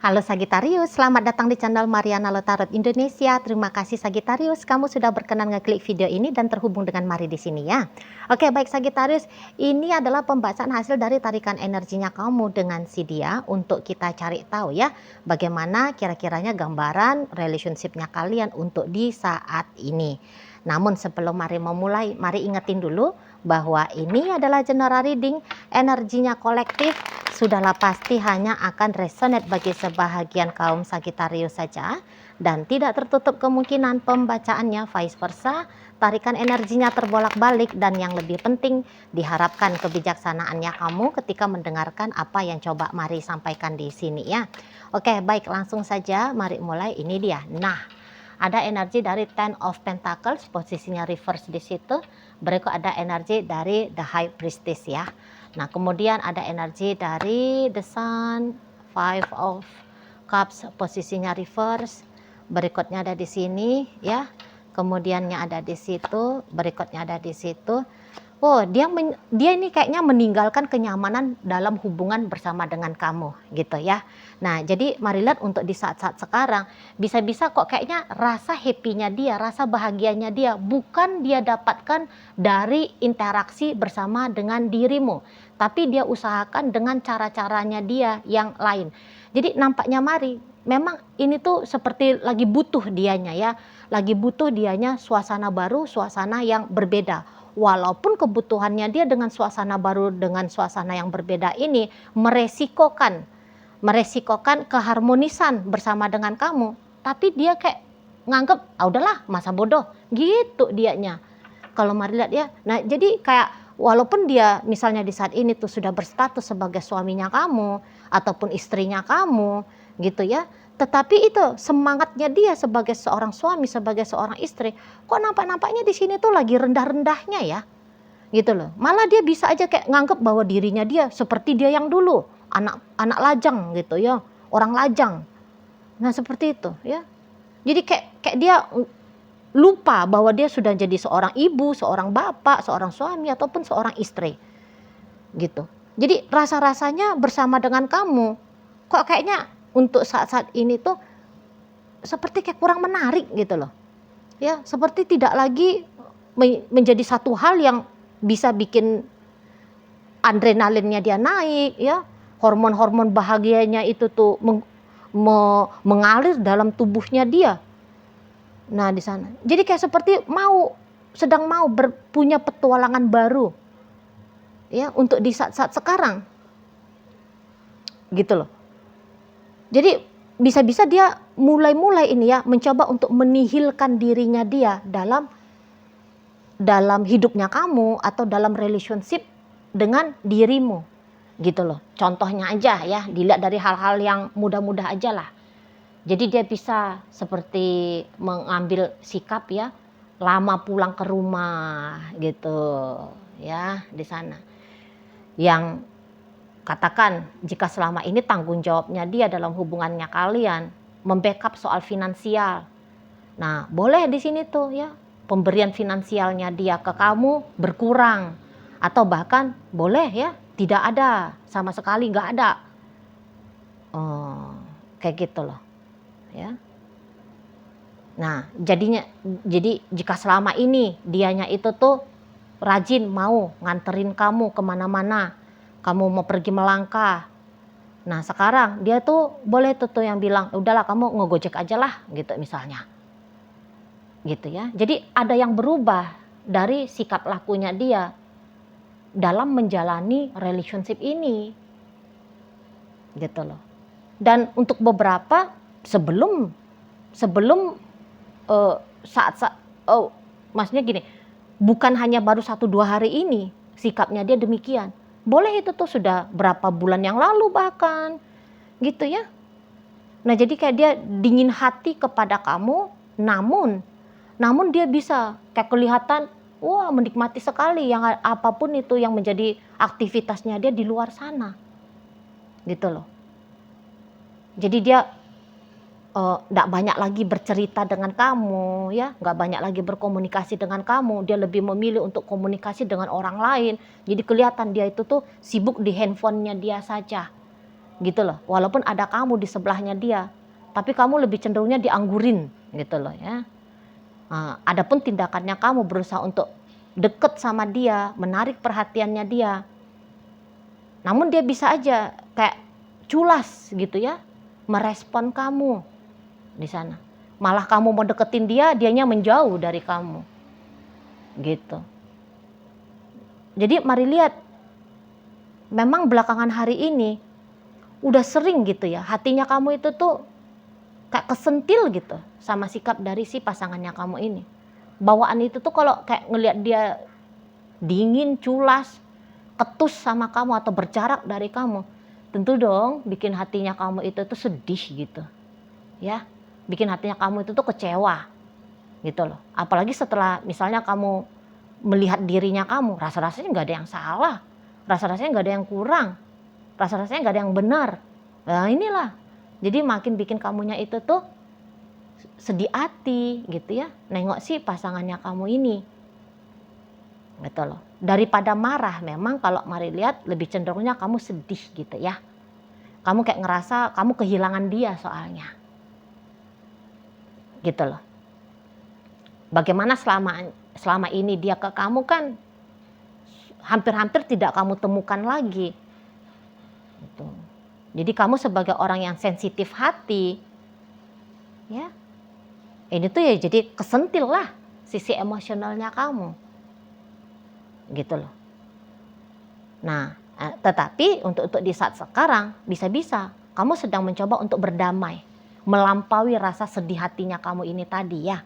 Halo Sagittarius, selamat datang di channel Mariana Lotarot Indonesia. Terima kasih Sagittarius, kamu sudah berkenan ngeklik video ini dan terhubung dengan Mari di sini ya. Oke, baik Sagittarius, ini adalah pembacaan hasil dari tarikan energinya kamu dengan si dia untuk kita cari tahu ya, bagaimana kira-kiranya gambaran relationship-nya kalian untuk di saat ini. Namun sebelum Mari memulai, mari ingetin dulu bahwa ini adalah general reading, energinya kolektif. Sudahlah pasti hanya akan resonate bagi sebahagian kaum Sagittarius saja dan tidak tertutup kemungkinan pembacaannya vice versa, tarikan energinya terbolak-balik dan yang lebih penting diharapkan kebijaksanaannya kamu ketika mendengarkan apa yang coba Mari sampaikan di sini ya. Oke, baik langsung saja mari mulai. Ini dia. Nah, ada energi dari Ten of Pentacles, posisinya reverse di situ. Berikut ada energi dari The High Priestess ya. Nah, kemudian ada energi dari The Sun, Five of Cups, posisinya reverse. Berikutnya ada di sini ya. Kemudiannya ada di situ, berikutnya ada di situ. Oh, dia ini kayaknya meninggalkan kenyamanan dalam hubungan bersama dengan kamu gitu ya. Nah, jadi mari lihat untuk di saat-saat sekarang bisa-bisa kok kayaknya rasa happy-nya dia, rasa bahagianya dia bukan dia dapatkan dari interaksi bersama dengan dirimu, tapi dia usahakan dengan cara-caranya dia yang lain. Jadi nampaknya Mari memang ini tuh seperti lagi butuh dianya ya, lagi butuh dianya suasana baru, suasana yang berbeda. Walaupun kebutuhannya dia dengan suasana baru, dengan suasana yang berbeda ini meresikokan keharmonisan bersama dengan kamu, tapi dia kayak nganggep ah udahlah masa bodoh gitu dianya kalau Mari lihat ya. Nah, jadi kayak walaupun dia misalnya di saat ini tuh sudah berstatus sebagai suaminya kamu ataupun istrinya kamu gitu ya, tetapi itu semangatnya dia sebagai seorang suami, sebagai seorang istri, kok nampak-nampaknya di sini tuh lagi rendah-rendahnya ya, gitu loh. Malah dia bisa aja kayak nganggep bahwa dirinya dia seperti dia yang dulu, anak lajang gitu ya, orang lajang. Nah seperti itu ya. Jadi kayak dia lupa bahwa dia sudah jadi seorang ibu, seorang bapak, seorang suami ataupun seorang istri, gitu. Jadi rasa-rasanya bersama dengan kamu, kok kayaknya untuk saat-saat ini tuh seperti kayak kurang menarik gitu loh. Ya, seperti tidak lagi menjadi satu hal yang bisa bikin adrenalinnya dia naik ya. Hormon-hormon bahagianya itu tuh mengalir dalam tubuhnya dia. Nah, di sana. Jadi kayak seperti sedang mau punya petualangan baru. Ya, untuk di saat-saat sekarang. Gitu loh. Jadi bisa-bisa dia mulai ini ya mencoba untuk menihilkan dirinya dia dalam hidupnya kamu atau dalam relationship dengan dirimu gitu loh. Contohnya aja ya, dilihat dari hal-hal yang mudah-mudah aja lah. Jadi dia bisa seperti mengambil sikap ya, lama pulang ke rumah gitu ya di sana. Yang katakan jika selama ini tanggung jawabnya dia dalam hubungannya kalian membackup soal finansial. Nah, boleh di sini tuh ya, pemberian finansialnya dia ke kamu berkurang atau bahkan boleh ya tidak ada sama sekali, nggak ada. Oh, kayak gitu loh ya. Nah, jadi jika selama ini dianya itu tuh rajin mau nganterin kamu kemana-mana, kamu mau pergi melangkah. Nah, sekarang dia tuh boleh tuh yang bilang, udahlah kamu ngegojek aja lah gitu misalnya. Gitu ya. Jadi ada yang berubah dari sikap lakunya dia dalam menjalani relationship ini. Gitu loh. Dan untuk beberapa sebelum maksudnya gini, bukan hanya baru 1-2 hari ini sikapnya dia demikian. Boleh itu tuh sudah berapa bulan yang lalu bahkan gitu ya. Nah, jadi kayak dia dingin hati kepada kamu, namun dia bisa kayak kelihatan wah menikmati sekali yang apapun itu yang menjadi aktivitasnya dia di luar sana. Gitu loh. Jadi dia nggak banyak lagi bercerita dengan kamu ya, nggak banyak lagi berkomunikasi dengan kamu, dia lebih memilih untuk komunikasi dengan orang lain. Jadi kelihatan dia itu tuh sibuk di handphonenya dia saja gitu loh. Walaupun ada kamu di sebelahnya dia, tapi kamu lebih cenderungnya dianggurin gitu loh ya. Adapun tindakannya kamu berusaha untuk deket sama dia, menarik perhatiannya dia, namun dia bisa aja kayak culas gitu ya, merespon kamu di sana. Malah kamu mau deketin dia, dianya menjauh dari kamu gitu. Jadi mari lihat, memang belakangan hari ini udah sering gitu ya, hatinya kamu itu tuh kayak kesentil gitu sama sikap dari si pasangannya kamu ini. Bawaan itu tuh kalau kayak ngelihat dia dingin, culas, ketus sama kamu atau berjarak dari kamu, tentu dong bikin hatinya kamu itu tuh sedih gitu ya, bikin hatinya kamu itu tuh kecewa gitu loh. Apalagi setelah misalnya kamu melihat dirinya kamu, rasa-rasanya nggak ada yang salah, rasa-rasanya nggak ada yang kurang, rasa-rasanya nggak ada yang benar. Nah inilah, jadi makin bikin kamunya itu tuh sedih hati gitu ya, nengok si pasangannya kamu ini gitu loh. Daripada marah, memang kalau mari lihat lebih cenderungnya kamu sedih gitu ya, kamu kayak ngerasa kamu kehilangan dia soalnya gitu loh. Bagaimana selama ini dia ke kamu kan hampir-hampir tidak kamu temukan lagi gitu. Jadi kamu sebagai orang yang sensitif hati ya, ini tuh ya jadi kesentil lah sisi emosionalnya kamu gitu loh. Nah, tetapi untuk di saat sekarang bisa-bisa kamu sedang mencoba untuk berdamai, melampaui rasa sedih hatinya kamu ini tadi ya.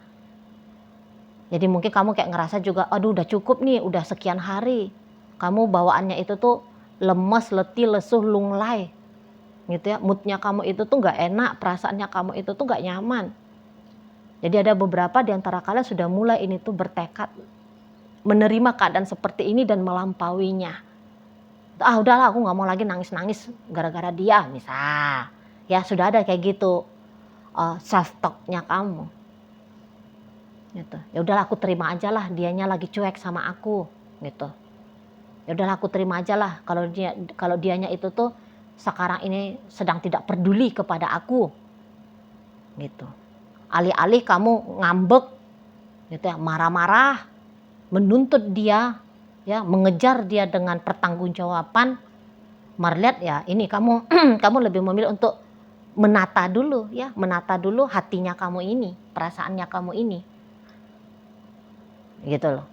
Jadi mungkin kamu kayak ngerasa juga, aduh udah cukup nih, udah sekian hari kamu bawaannya itu tuh lemes, letih, lesuh, lunglai gitu ya. Moodnya kamu itu tuh gak enak, perasaannya kamu itu tuh gak nyaman. Jadi ada beberapa di antara kalian sudah mulai ini tuh bertekad menerima keadaan seperti ini dan melampauinya. Udahlah aku gak mau lagi nangis-nangis gara-gara dia misal. Ya sudah ada kayak gitu self talknya kamu. Gitu. Ya udahlah aku terima aja lah dianya lagi cuek sama aku gitu. Ya udahlah aku terima aja lah kalau dianya itu tuh sekarang ini sedang tidak peduli kepada aku gitu. Alih-alih kamu ngambek gitu ya, marah-marah, menuntut dia ya, mengejar dia dengan pertanggungjawaban, mari lihat ya, ini kamu kamu lebih memilih untuk menata dulu ya, menata dulu hatinya kamu ini, perasaannya kamu ini gitu loh.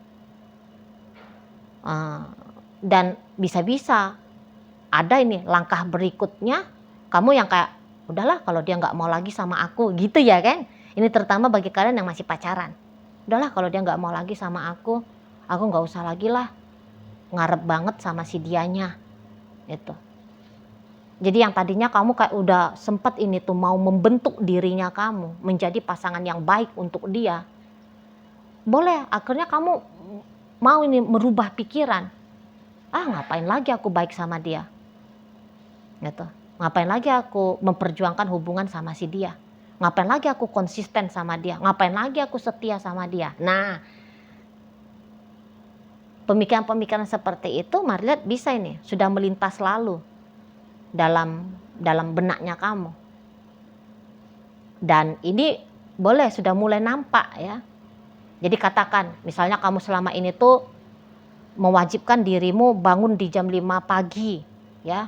Dan bisa-bisa ada ini langkah berikutnya, kamu yang kayak udahlah kalau dia nggak mau lagi sama aku gitu ya kan. Ini terutama bagi kalian yang masih pacaran. Udahlah kalau dia nggak mau lagi sama aku nggak usah lagi lah ngarep banget sama si dianya gitu. Jadi yang tadinya kamu kayak udah sempet ini tuh mau membentuk dirinya kamu menjadi pasangan yang baik untuk dia, boleh akhirnya kamu mau ini merubah pikiran, ngapain lagi aku baik sama dia gitu, ngapain lagi aku memperjuangkan hubungan sama si dia, ngapain lagi aku konsisten sama dia, ngapain lagi aku setia sama dia. Nah pemikiran-pemikiran seperti itu mari lihat bisa ini sudah melintas lalu dalam benaknya kamu, dan ini boleh sudah mulai nampak ya. Jadi katakan misalnya kamu selama ini tuh mewajibkan dirimu bangun di jam 5 pagi ya,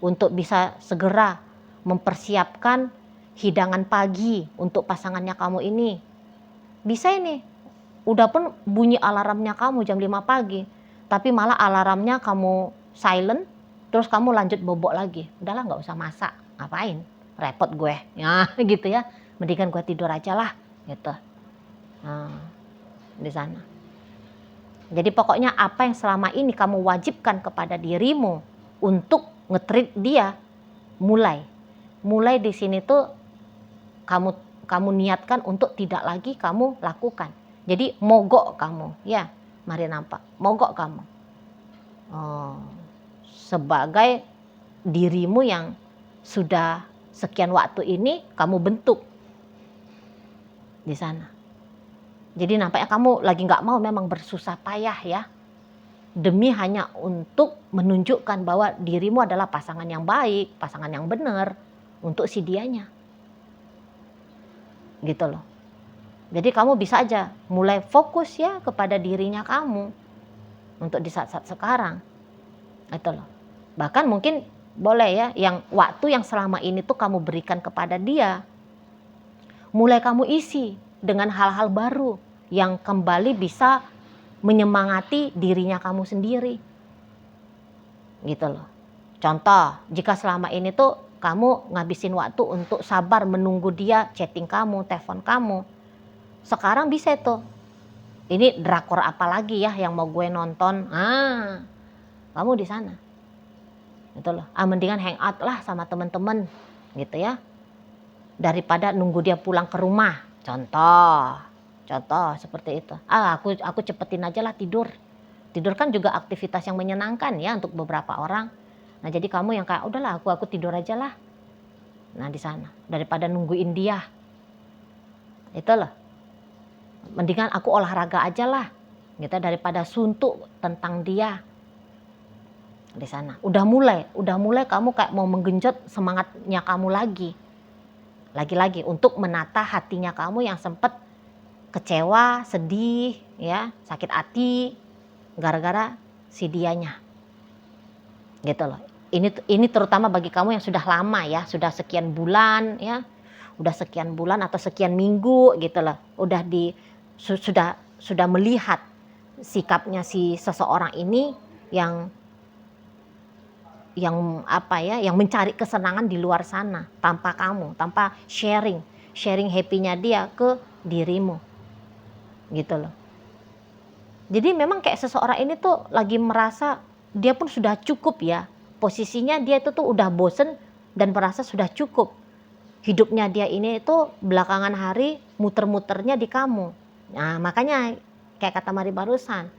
untuk bisa segera mempersiapkan hidangan pagi untuk pasangannya kamu ini. Bisa ini udah pun bunyi alarmnya kamu jam 5 pagi, tapi malah alarmnya kamu silent, terus kamu lanjut bobok lagi. Udahlah nggak usah masak, ngapain, repot gue ya gitu ya, mendingan gue tidur aja lah gitu. Di sana. Jadi pokoknya apa yang selama ini kamu wajibkan kepada dirimu untuk nge-treat dia, mulai di sini tuh kamu niatkan untuk tidak lagi kamu lakukan. Jadi mogok kamu ya, mari nampak mogok kamu sebagai dirimu yang sudah sekian waktu ini kamu bentuk di sana. Jadi nampaknya kamu lagi nggak mau memang bersusah payah ya demi hanya untuk menunjukkan bahwa dirimu adalah pasangan yang baik, pasangan yang benar untuk si dianya. Gitu loh. Jadi kamu bisa aja mulai fokus ya kepada dirinya kamu untuk di saat-saat sekarang. Itu loh. Bahkan mungkin boleh ya yang waktu yang selama ini tuh kamu berikan kepada dia, mulai kamu isi dengan hal-hal baru yang kembali bisa menyemangati dirinya kamu sendiri. Gitu loh. Contoh, jika selama ini tuh kamu ngabisin waktu untuk sabar menunggu dia chatting kamu, telepon kamu. Sekarang bisa tuh. Ini drakor apa lagi ya yang mau gue nonton? Kamu di sana. Gitu loh. Mendingan hangout lah sama teman-teman gitu ya. Daripada nunggu dia pulang ke rumah. Contoh seperti itu. Aku cepetin aja lah tidur. Tidur kan juga aktivitas yang menyenangkan ya untuk beberapa orang. Nah, jadi kamu yang kayak udahlah aku tidur aja lah. Nah, di sana daripada nungguin dia. Itu loh. Mendingan aku olahraga aja lah. Gitu daripada suntuk tentang dia. Di sana. Udah mulai kamu kayak mau menggenjot semangatnya kamu lagi. Lagi-lagi untuk menata hatinya kamu yang sempat kecewa, sedih, ya, sakit hati gara-gara si dianya. Gitu loh. Ini terutama bagi kamu yang sudah lama ya, sudah sekian bulan ya. Udah sekian bulan atau sekian minggu gitu loh. Sudah melihat sikapnya si seseorang ini yang mencari kesenangan di luar sana tanpa kamu, tanpa sharing happy-nya dia ke dirimu. Gitu loh. Jadi memang kayak seseorang ini tuh lagi merasa dia pun sudah cukup ya. Posisinya dia itu tuh udah bosen dan merasa sudah cukup. Hidupnya dia ini itu belakangan hari muter-muternya di kamu. Nah, makanya kayak kata Mari barusan,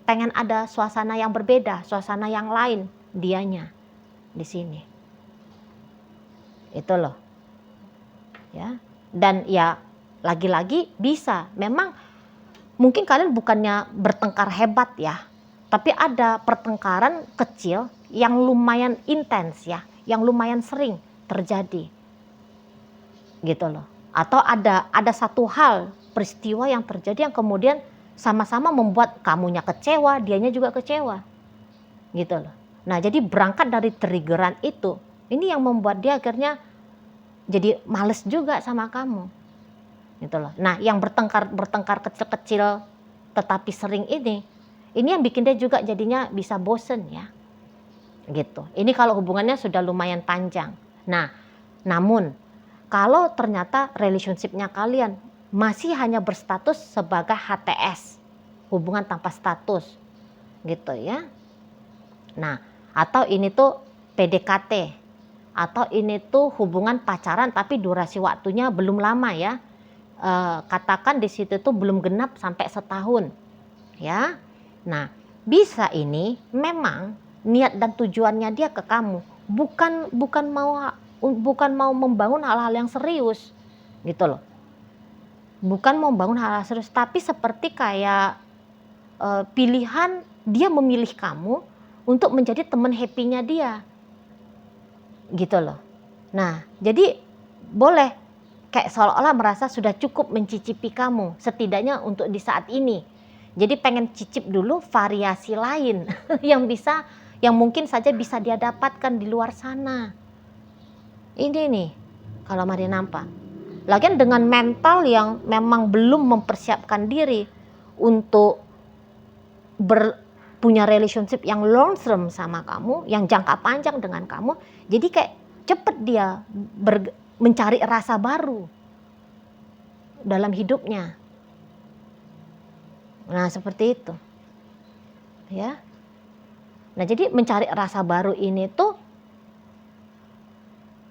pengen ada suasana yang berbeda, suasana yang lain dianya di sini. Itu loh. Ya. Dan ya lagi-lagi bisa. Memang mungkin kalian bukannya bertengkar hebat ya, tapi ada pertengkaran kecil yang lumayan intens ya, yang lumayan sering terjadi. Gitu loh. Atau ada satu hal, peristiwa yang terjadi yang kemudian sama-sama membuat kamunya kecewa, dianya juga kecewa. Gitu loh. Nah, jadi berangkat dari triggeran itu, ini yang membuat dia akhirnya jadi males juga sama kamu. Gitu loh. Nah, yang bertengkar kecil-kecil tetapi sering ini yang bikin dia juga jadinya bisa bosen ya. Gitu. Ini kalau hubungannya sudah lumayan panjang. Nah, namun kalau ternyata relationship-nya kalian masih hanya berstatus sebagai HTS, hubungan tanpa status. Gitu ya. Nah, atau ini tuh PDKT, atau ini tuh hubungan pacaran tapi durasi waktunya belum lama ya. Katakan di situ tuh belum genap sampai setahun. Ya. Nah, bisa ini memang niat dan tujuannya dia ke kamu bukan mau membangun hal-hal yang serius gitu loh. Bukan mau membangun hal-hal serius, tapi seperti kayak pilihan dia memilih kamu untuk menjadi teman happy-nya dia. Gitu loh. Nah, jadi boleh kayak seolah-olah merasa sudah cukup mencicipi kamu setidaknya untuk di saat ini. Jadi pengen cicip dulu variasi lain yang mungkin saja bisa dia dapatkan di luar sana. Ini nih kalau Mari nampak. Lagian dengan mental yang memang belum mempersiapkan diri untuk punya relationship yang long term sama kamu, yang jangka panjang dengan kamu. Jadi kayak cepet dia mencari rasa baru dalam hidupnya. Nah, seperti itu. Ya. Nah, jadi mencari rasa baru ini tuh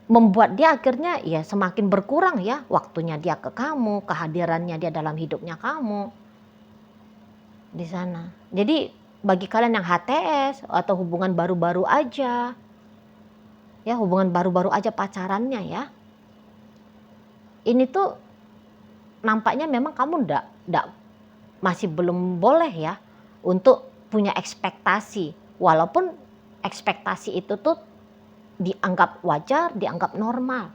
membuat dia akhirnya ya semakin berkurang ya waktunya dia ke kamu, kehadirannya dia dalam hidupnya kamu. Di sana. Jadi bagi kalian yang HTS atau hubungan baru-baru aja. Ya, hubungan baru-baru aja pacarannya ya. Ini tuh nampaknya memang kamu masih belum boleh ya untuk punya ekspektasi, walaupun ekspektasi itu tuh dianggap wajar, dianggap normal.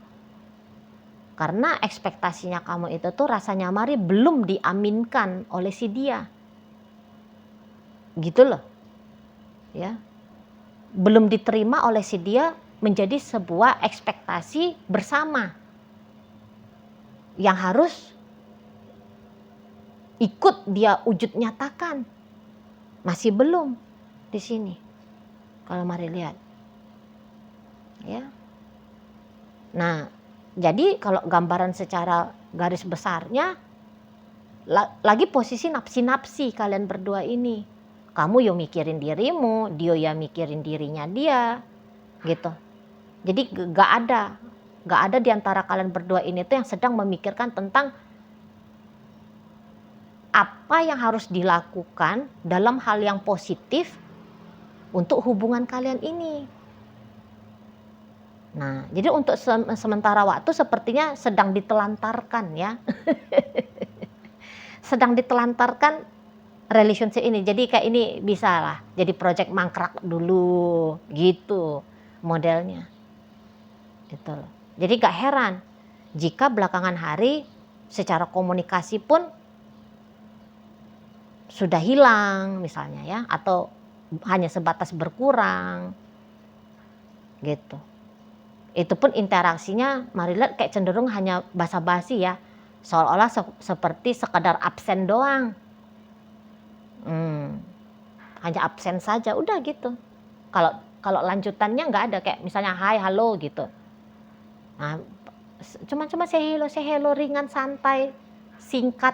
Karena ekspektasinya kamu itu tuh rasanya Mari belum diaminkan oleh si dia. Gitu loh. Ya. Belum diterima oleh si dia menjadi sebuah ekspektasi bersama yang harus ikut dia wujud nyatakan. Masih belum di sini. Kalau Mari lihat. Ya. Nah, jadi kalau gambaran secara garis besarnya lagi posisi napsi-napsi kalian berdua ini. Kamu yo mikirin dirimu, dia ya mikirin dirinya dia, gitu. Jadi gak ada di antara kalian berdua ini tuh yang sedang memikirkan tentang apa yang harus dilakukan dalam hal yang positif untuk hubungan kalian ini. Nah, jadi untuk sementara waktu sepertinya sedang ditelantarkan ya. Sedang ditelantarkan relationship ini. Jadi kayak ini bisa lah jadi project mangkrak dulu gitu modelnya. Gitu. Jadi gak heran jika belakangan hari secara komunikasi pun sudah hilang misalnya ya, atau hanya sebatas berkurang gitu. Itu pun interaksinya Mari lihat kayak cenderung hanya basa-basi ya, seolah-olah seperti sekadar absen doang. Hanya absen saja udah gitu. Kalau lanjutannya nggak ada, kayak misalnya hai halo gitu. Nah, cuma say hello ringan, santai, singkat,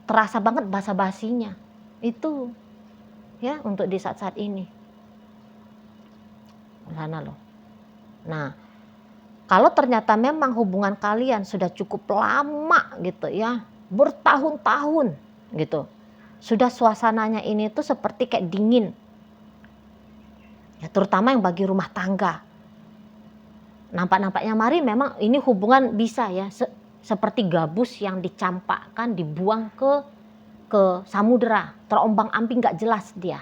terasa banget basa-basinya itu ya untuk di saat-saat ini sana loh. Nah, kalau ternyata memang hubungan kalian sudah cukup lama gitu ya, bertahun-tahun gitu, sudah suasananya ini tuh seperti kayak dingin ya, terutama yang bagi rumah tangga. Nampak-nampaknya Mari memang ini hubungan bisa ya seperti gabus yang dicampakkan, dibuang ke samudera, terombang-ambing nggak jelas dia,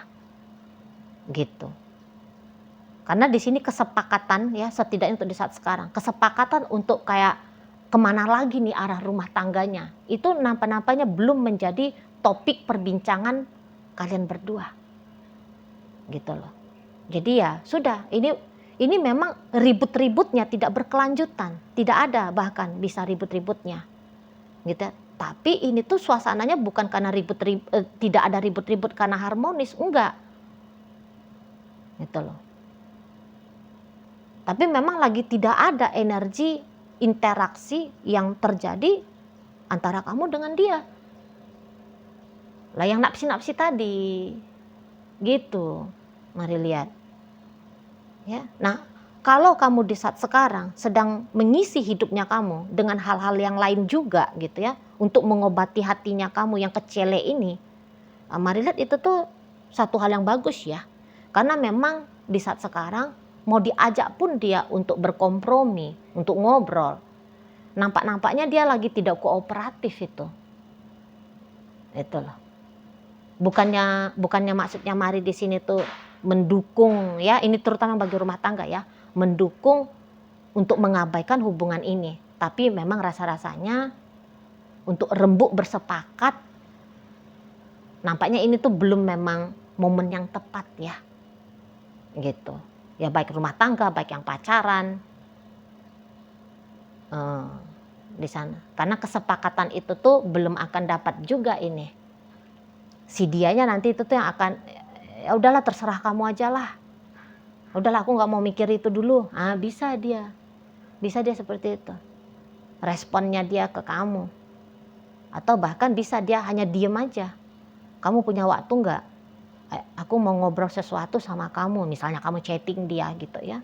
gitu. Karena di sini kesepakatan ya, setidaknya untuk di saat sekarang, kesepakatan untuk kayak kemana lagi nih arah rumah tangganya, itu nampak-nampaknya belum menjadi topik perbincangan kalian berdua, gitu loh. Jadi ya sudah, ini memang ribut-ributnya tidak berkelanjutan, tidak ada bahkan bisa ribut-ributnya, gitu ya. Tapi ini tuh suasananya bukan karena tidak ada ribut-ribut karena harmonis, enggak, gitu loh. Tapi memang lagi tidak ada energi interaksi yang terjadi antara kamu dengan dia. Lah yang napsi-napsi tadi, gitu. Mari lihat. Ya, nah kalau kamu di saat sekarang sedang mengisi hidupnya kamu dengan hal-hal yang lain juga gitu ya, untuk mengobati hatinya kamu yang kecele ini, Mari lihat itu tuh satu hal yang bagus ya. Karena memang di saat sekarang mau diajak pun dia untuk berkompromi, untuk ngobrol, nampak-nampaknya dia lagi tidak kooperatif itu. Itulah. Bukannya maksudnya Mari di sini tuh mendukung ya, ini terutama bagi rumah tangga ya, mendukung untuk mengabaikan hubungan ini. Tapi memang rasa-rasanya untuk rembuk bersepakat, nampaknya ini tuh belum memang momen yang tepat ya. Gitu. Ya baik rumah tangga, baik yang pacaran. Di sana. Karena kesepakatan itu tuh belum akan dapat juga ini. Si dianya nanti itu tuh yang akan, ya udahlah terserah kamu aja lah. Udahlah aku nggak mau mikir itu dulu. Bisa dia seperti itu. Responnya dia ke kamu. Atau bahkan bisa dia hanya diem aja. Kamu punya waktu nggak? Aku mau ngobrol sesuatu sama kamu. Misalnya kamu chatting dia gitu ya.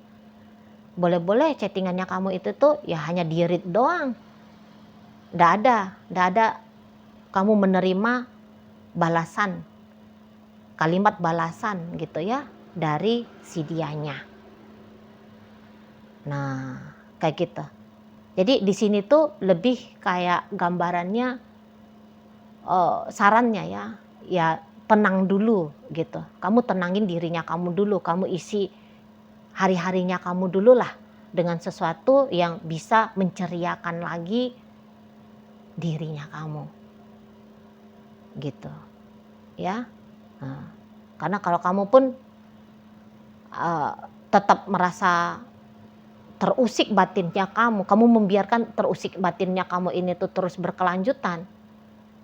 Boleh-boleh chattingannya kamu itu tuh ya hanya di read doang. Nggak ada kamu menerima balasan, kalimat balasan gitu ya dari si dianya. Nah, kayak gitu. Jadi di sini tuh lebih kayak gambarannya, sarannya ya tenang dulu gitu. Kamu tenangin dirinya kamu dulu, kamu isi hari-harinya kamu dulu lah dengan sesuatu yang bisa menceriakan lagi dirinya kamu. Gitu. Ya. Nah, karena kalau kamu pun tetap merasa terusik batinnya kamu membiarkan terusik batinnya kamu ini tuh terus berkelanjutan,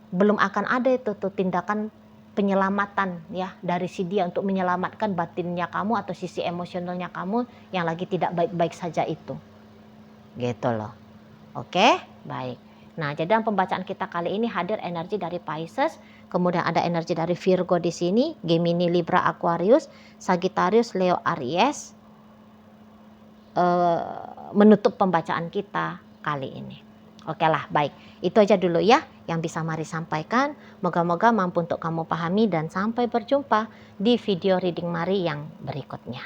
belum akan ada itu tuh tindakan penyelamatan ya dari si dia untuk menyelamatkan batinnya kamu atau sisi emosionalnya kamu yang lagi tidak baik-baik saja itu. Gitu loh. Oke, baik. Nah, jadi dalam pembacaan kita kali ini hadir energi dari Pisces, kemudian ada energi dari Virgo di sini, Gemini, Libra, Aquarius, Sagittarius, Leo, Aries, menutup pembacaan kita kali ini. Oke lah, baik. Itu aja dulu ya yang bisa Mari sampaikan. Moga-moga mampu untuk kamu pahami dan sampai berjumpa di video reading Mari yang berikutnya.